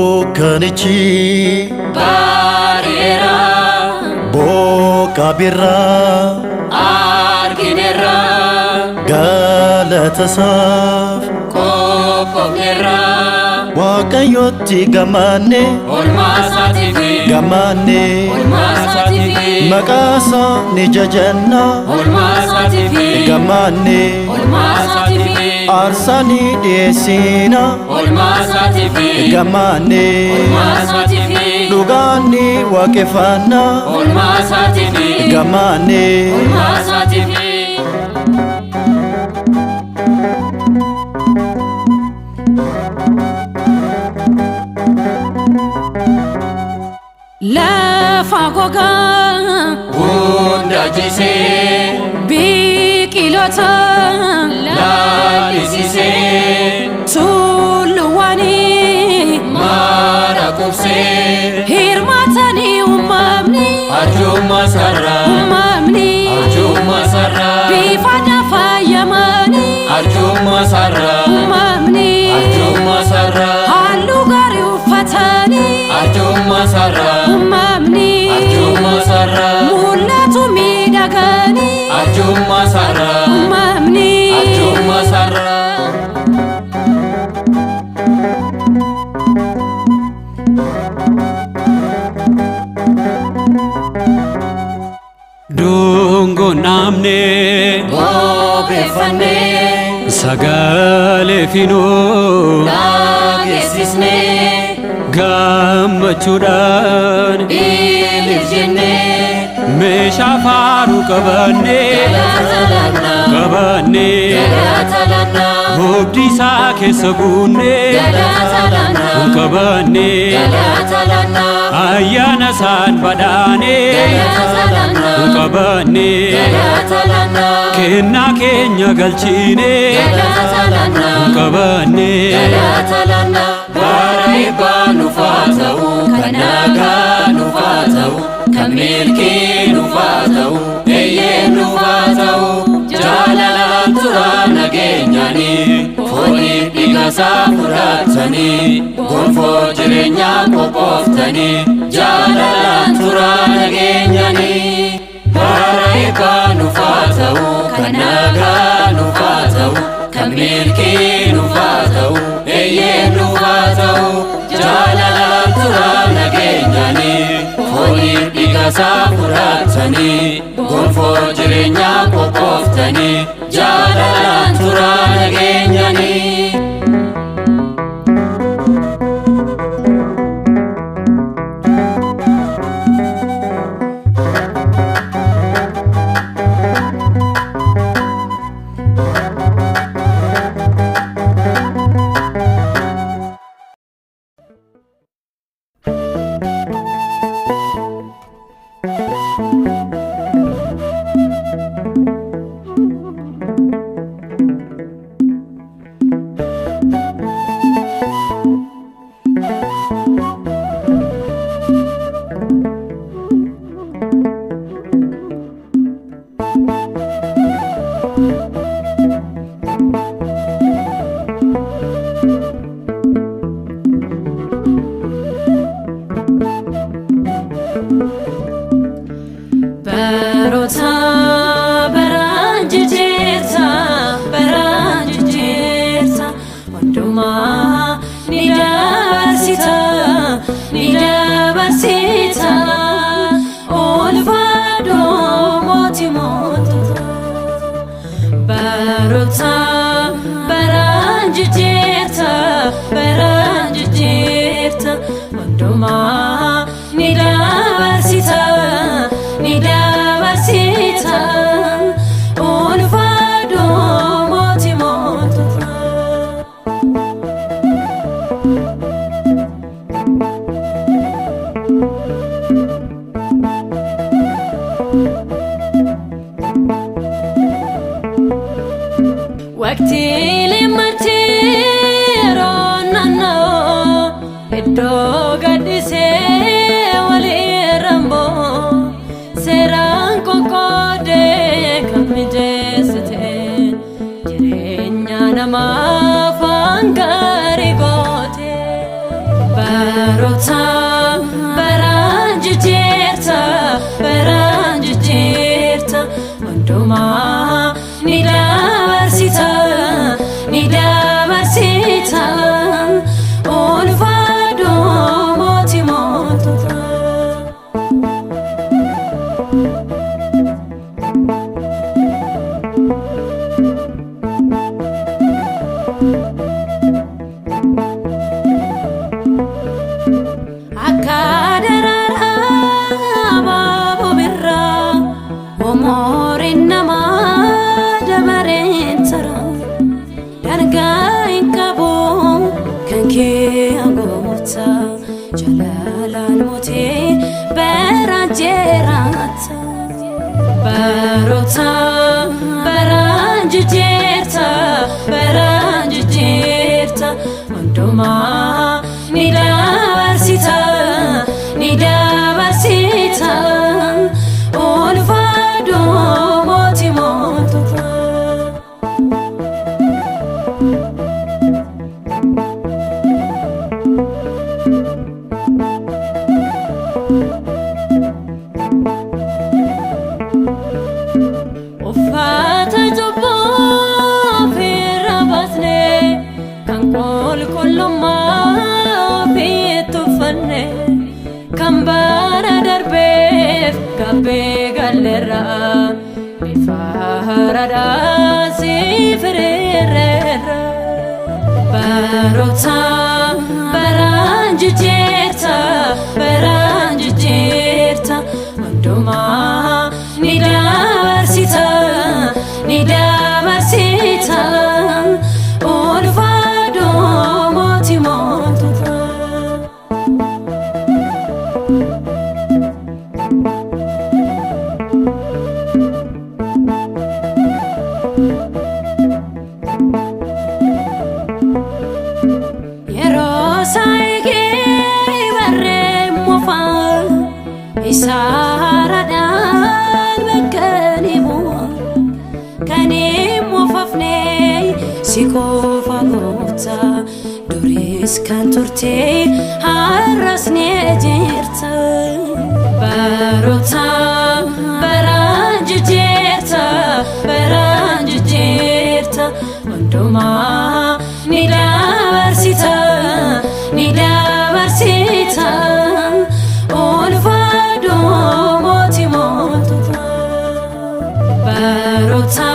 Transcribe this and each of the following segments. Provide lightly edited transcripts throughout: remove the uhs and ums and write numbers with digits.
Dukkanichi bareera bokka birraa argineerra galatasaaf qophoofneerra Waaqayyotti gammaanne oolmaa isaatiif maqaa isaa ni jajanna oolmaa isaatiif gammaanne aarsaa ni dhiyeessina oolmaa isaatiif gammaanne dhugaan ni waaqeffanna oolmaa isaatiif gammaanne lafa gogaa hunda jisee biqiltoota lalisisee tulluuwwanii mara qubsee hirmaatanii arjummaa sarraa bifa faayamanii arjummaa sarraa halluu gaarii uffatanii arjummaa sarraa mul'atu miidhaganii arjummaa sarraa Dungo namne Bobeeffanne sagale fino dhageessisne gammachuudhaan ilif jenne meeshaa faaruu qabanne hobdii isaa keessa guunne qabanne ayyaana isaan badhaane qabanne kennaa keenya galchine qabanne bara eebbaa nuuf haa ta'u kan nagaa nuuf haa ta'u kan milkii nuuf haa ta'u eeyyee nuuf haa ta'u jaalalaan turaa nageenyaanii fooniif dhiiga isaa fudhatanii gonfoo jireenyaa qophooftanii jaalalaan turaa nageenyaanii bara eebbaa nuuf haa ta'u kan nagaa nuuf haa ta'u kan milkii nuuf haa ta'u eeyyee nuuf haa ta'u jaalalaan turaa nageenyaanii fooniif dhiiga isaa fudhatanii gonfoo jireenyaa qophooftanii jaalalaan turaa nageenyaanii. Barota baranjijirta baranjijirta Wanduma nidabarsita nidabarsita Olvado moti montota Barota baranjijirta baranjijirta Wanduma nidabarsita nidabarsita Olvado moti montota Wakti limati ronano Edo gadise wali rambo Serang kokode kami jesete Jirenya nama fangari gote Barota baranjijirta baranjijirta Wanduma nidabarsita nidabarsita Olvado moti montota Akadarara babo birra omorin nama dabarentara Dargain kabo kanke angota jalalan mote baranjerata Barota baranjijirta baranjijirta Wanduma nidabarsita nidabarsita Olvado moti montota Uffata jubbo firrabatne kan kolkollumma fituffanne kan bara darbeef gabbe gallerra bifarada sifirerra Barota baranjijirta baranjijirta Wanduma nidabarsita nidabarsita Olvado moti montota Yerosaige barremo isaradan bekkanimu kanimu fafne sikofa gota duris kan turte harasne jirta Barota baranjijirta baranjijirta Wanduma nidabarsita nidabarsita Olvado moti montota Barota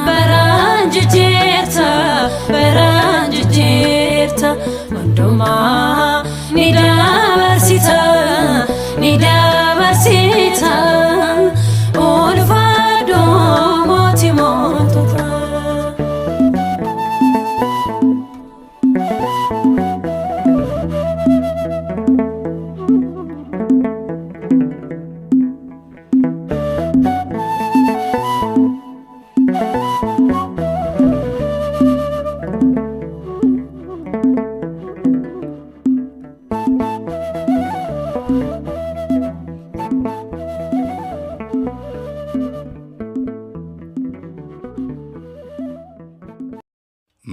baranjijirta baranjijirta Wanduma nidabarsita nidabarsita Olvado moti montota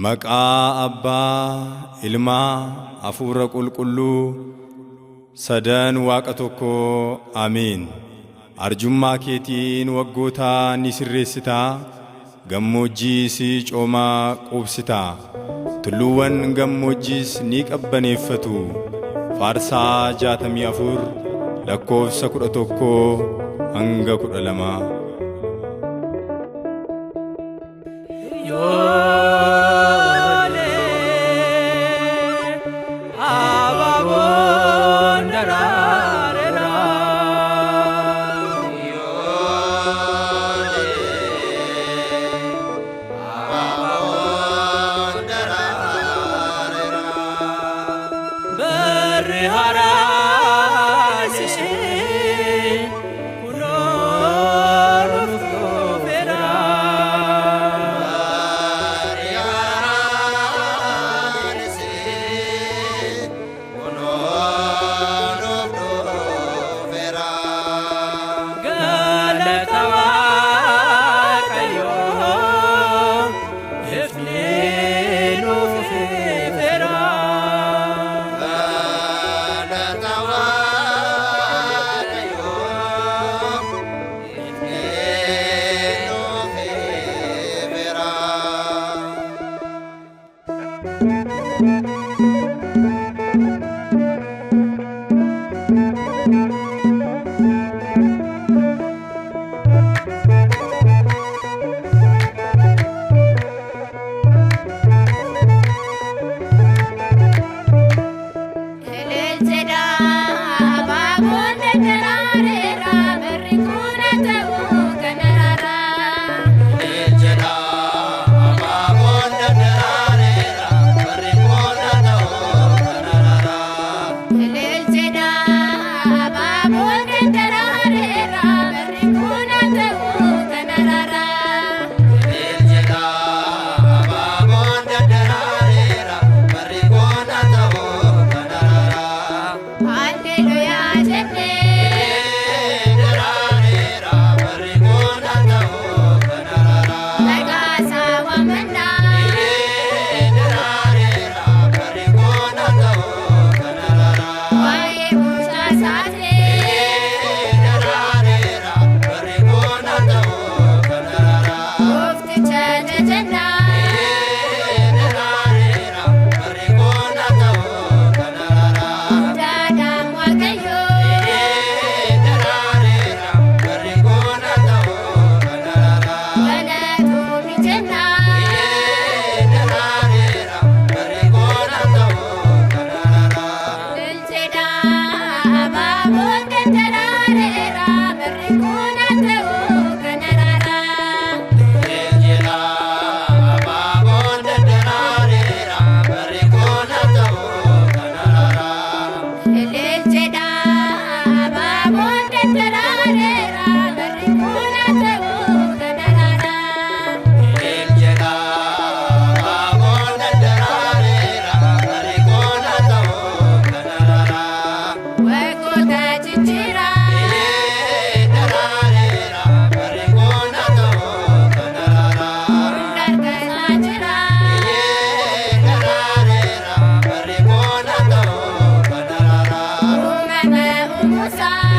Maqaa Abbaa Ilmaa Hafuura Qulqulluu Sadan Waaqa tokkoo Amiin. arjummaa keetiin waggoota ni sirreessitaa gammoojjiis coomaa quubsitaa tulluuwwan gammoojjiis ni qabbaneeffatu faarsaa 64 lakkoofsa 11 hanga 12 Musa